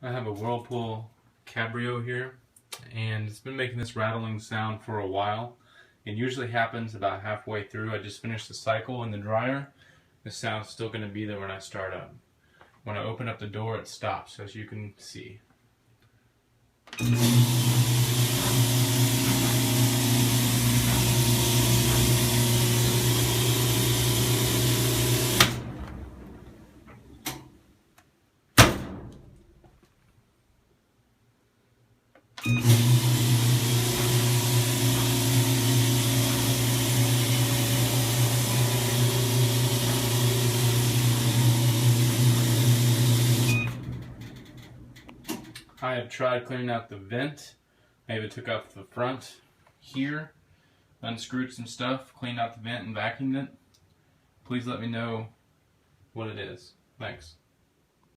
I have a Whirlpool Cabrio here, and it's been making this rattling sound for a while. It usually happens about halfway through. I just finished the cycle in the dryer. The sound's still going to be there when I start up. When I open up the door, it stops, as you can see. I have tried cleaning out the vent. I even took out the front here, unscrewed some stuff, cleaned out the vent and vacuumed it. Please let me know what it is. Thanks.